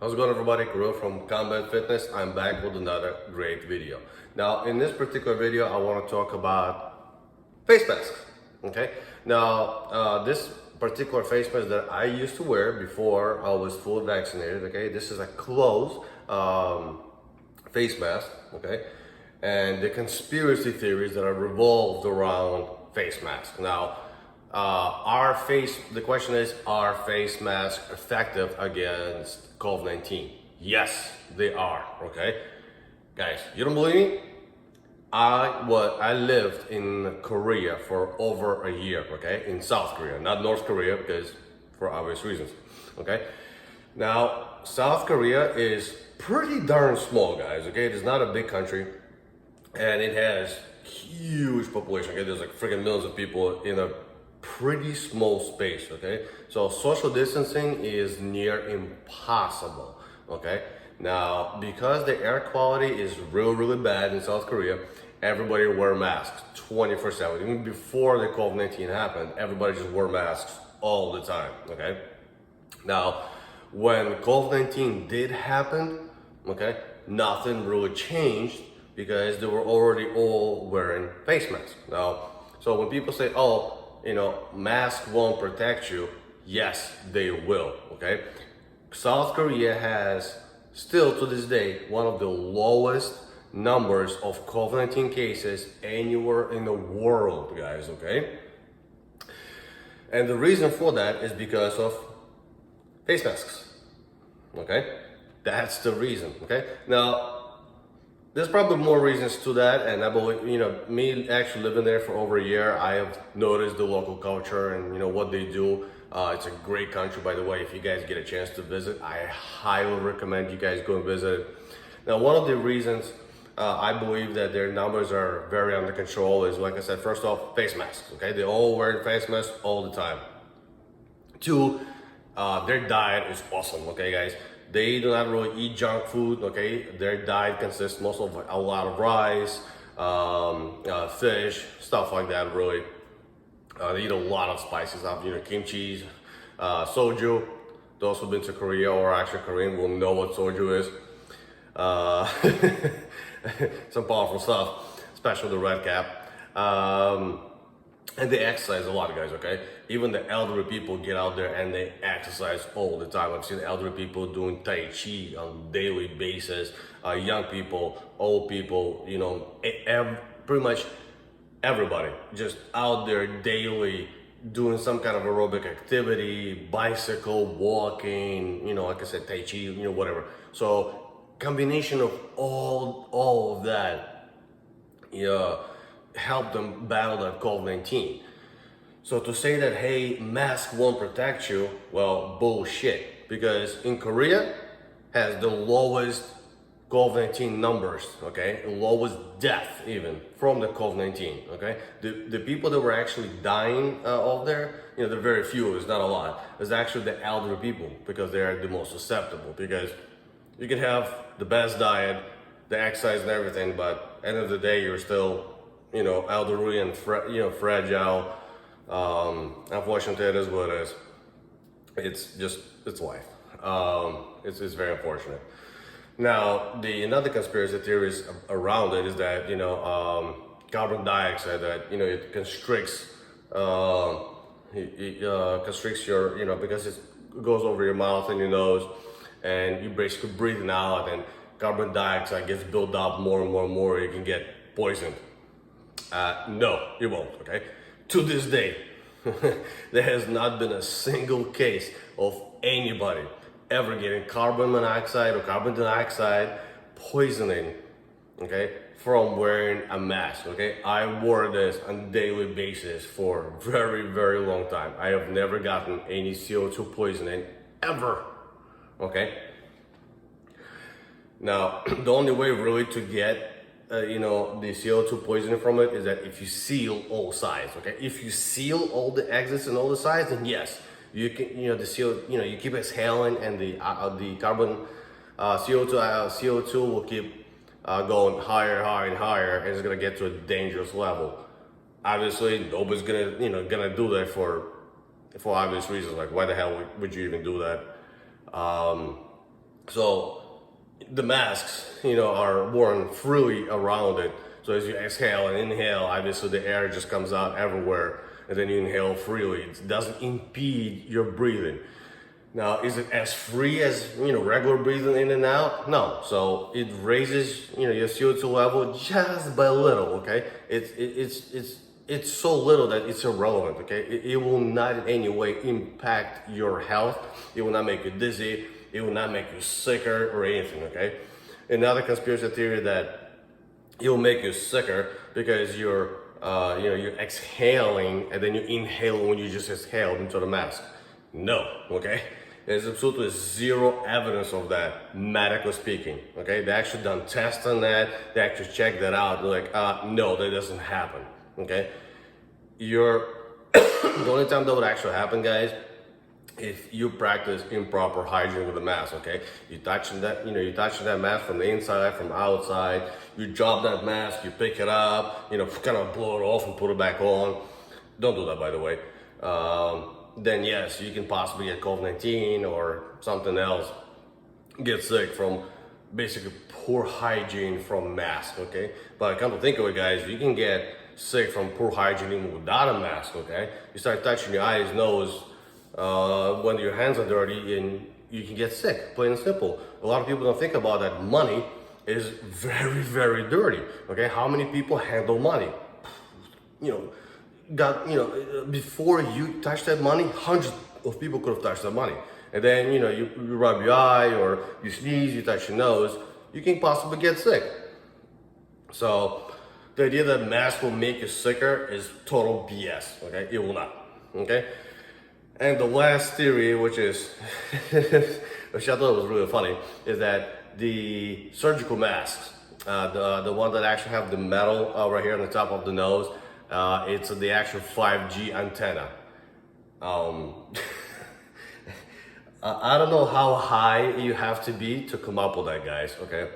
How's it going, everybody? Kirill from Combat Fitness. I'm back with another great video. Now, in this particular video, I want to talk about face masks. Okay. Now, this particular face mask that I used to wear before I was fully vaccinated. Okay, this is a closed face mask. Okay, and the conspiracy theories that are revolved around face masks. Now, the question is, are face masks effective against COVID-19? Yes, they are, okay? Guys, you don't believe me? I lived in Korea for over a year, okay? In South Korea, not North Korea, because for obvious reasons, okay? Now, South Korea is pretty darn small, guys, okay? It is not a big country, and it has huge population, okay? There's like freaking millions of people in a pretty small space, okay? So social distancing is near impossible, okay? Now, because the air quality is really bad in South Korea, everybody wear masks 24/7. Even before the COVID-19 happened, everybody just wore masks all the time, okay? Now, when COVID-19 did happen, okay, nothing really changed because they were already all wearing face masks. Now, so when people say, oh, masks won't protect you, yes, they will, okay? South Korea has still to this day one of the lowest numbers of COVID-19 cases anywhere in the world, guys, okay? And the reason for that is because of face masks, okay? That's the reason, okay? Now, there's probably more reasons to that, and I believe, me actually living there for over a year, I have noticed the local culture and, what they do. It's a great country, by the way. If you guys get a chance to visit, I highly recommend you guys go and visit. Now, one of the reasons I believe that their numbers are very under control is, like I said, first off, face masks, okay? They all wear face masks all the time. Two, their diet is awesome, okay, guys? They do not really eat junk food, okay? Their diet consists mostly of a lot of rice, fish, stuff like that, really. They eat a lot of spices, kimchi, soju. Those who've been to Korea or actually Korean will know what soju is. Some powerful stuff, especially the red cap. And they exercise a lot, guys, okay? Even the elderly people get out there and they exercise all the time. I've seen elderly people doing Tai Chi on a daily basis. Young people, old people, pretty much everybody just out there daily doing some kind of aerobic activity, bicycle, walking, like I said, Tai Chi, whatever. So combination of all of that, help them battle that COVID-19. So to say that, hey, mask won't protect you, well, bullshit. Because in Korea has the lowest COVID-19 numbers, okay? The lowest death even from the COVID-19, okay? The people that were actually dying over there, they're very few, it's not a lot. It's actually the elderly people because they are the most susceptible. Because you can have the best diet, the exercise and everything, but at the end of the day, you're still elderly and fragile. Unfortunately, it is what it is. It's life. It's very unfortunate. Now, another conspiracy theories around it is that carbon dioxide, that it constricts constricts your because it goes over your mouth and your nose, and you basically breathing out, and carbon dioxide gets built up more and more. You can get poisoned. No, you won't, okay? To this day, there has not been a single case of anybody ever getting carbon monoxide or carbon dioxide poisoning, okay, from wearing a mask, okay? I wore this on a daily basis for a very long time. I have never gotten any CO2 poisoning ever, okay? Now, the only way really to get the CO2 poisoning from it is that if you seal all sides, okay? If you seal all the exits and all the sides, then yes, you can, the CO, you keep exhaling, and the carbon CO2 will keep going higher and higher, and it's gonna get to a dangerous level. Obviously, nobody's gonna do that for obvious reasons. Like, why the hell would you even do that? So the masks, are worn freely around it. So as you exhale and inhale, obviously the air just comes out everywhere, and then you inhale freely. It doesn't impede your breathing. Now, is it as free as, regular breathing in and out? No. So it raises, your CO2 level just by a little, okay? It's so little that it's irrelevant, okay? It will not in any way impact your health. It will not make you dizzy. It will not make you sicker or anything, okay? Another conspiracy theory that it will make you sicker because you're exhaling and then you inhale when you just exhaled into the mask. No, okay? There's absolutely zero evidence of that, medically speaking, okay? They actually done tests on that. They actually checked that out. They're like, no, that doesn't happen, okay? The only time that would actually happen, guys, if you practice improper hygiene with the mask, okay? You touching that mask from the inside, from outside. You drop that mask, you pick it up, kind of blow it off and put it back on. Don't do that, by the way. Then yes, you can possibly get COVID-19 or something else, get sick from basically poor hygiene from mask, okay? But come to think of it, guys, you can get sick from poor hygiene even without a mask, okay? You start touching your eyes, nose, when your hands are dirty, and you can get sick, plain and simple. A lot of people don't think about that. Money is very, very dirty, okay? How many people handle money? Before you touch that money, hundreds of people could have touched that money. And then, you rub your eye or you sneeze, you touch your nose, you can possibly get sick. So the idea that masks will make you sicker is total BS, okay? It will not, okay? And the last theory, which is, which I thought was really funny, is that the surgical masks, the one that actually have the metal right here on the top of the nose, it's the actual 5G antenna. I don't know how high you have to be to come up with that, guys, okay?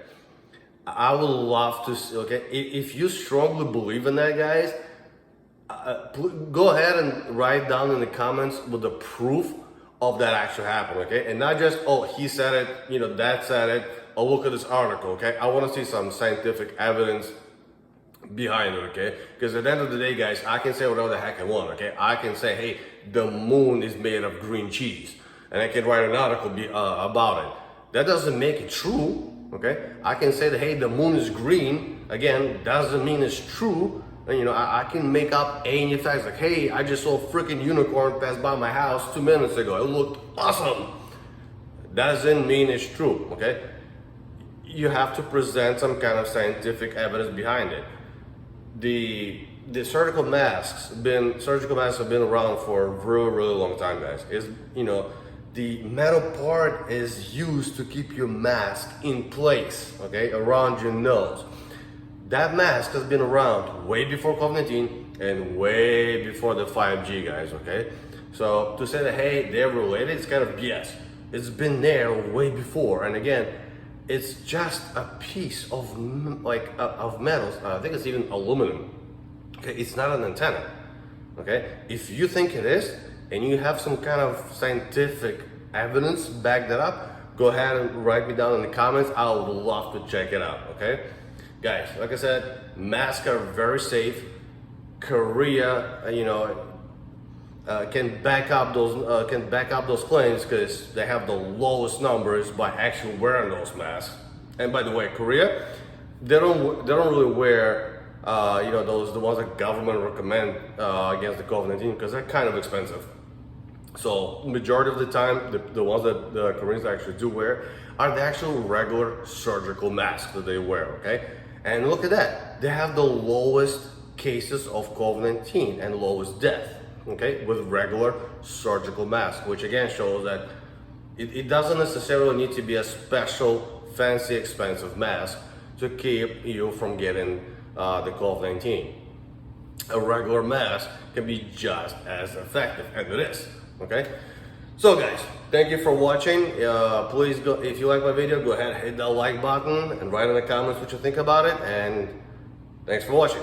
I would love to see, okay? If you strongly believe in that, guys, go ahead and write down in the comments with the proof of that actually happened, okay? And not just, oh, he said it, that said it, oh, look at this article, okay? I want to see some scientific evidence behind it, okay? Because at the end of the day, guys, I can say whatever the heck I want, okay? I can say, hey, the moon is made of green cheese, and I can write an article about it. That doesn't make it true, okay? I can say that, hey, the moon is green, again, doesn't mean it's true. And, I can make up any facts, like, hey, I just saw a freaking unicorn pass by my house 2 minutes ago. It looked awesome. Doesn't mean it's true, okay? You have to present some kind of scientific evidence behind it. The surgical masks have been around for a really, really long time, guys. The metal part is used to keep your mask in place, okay, around your nose. That mask has been around way before COVID-19 and way before the 5G, guys, okay? So to say that, hey, they're related, it's kind of BS. It's been there way before, and again, it's just a piece of metals. I think it's even aluminum. Okay, it's not an antenna. Okay, if you think it is, and you have some kind of scientific evidence back that up, go ahead and write me down in the comments. I would love to check it out. Okay, guys, like I said, masks are very safe. Korea, can back up those claims because they have the lowest numbers by actually wearing those masks. And by the way, Korea, they don't really wear the ones that government recommend against the COVID-19 because they're kind of expensive. So majority of the time, the ones that the Koreans actually do wear are the actual regular surgical masks that they wear. Okay, and look at that, they have the lowest cases of COVID-19 and lowest death. Okay, with regular surgical mask, which again shows that it doesn't necessarily need to be a special, fancy, expensive mask to keep you from getting the COVID-19. A regular mask can be just as effective, and it is. Okay, so guys, thank you for watching. Please go, if you like my video, go ahead, hit that like button and write in the comments what you think about it, and thanks for watching.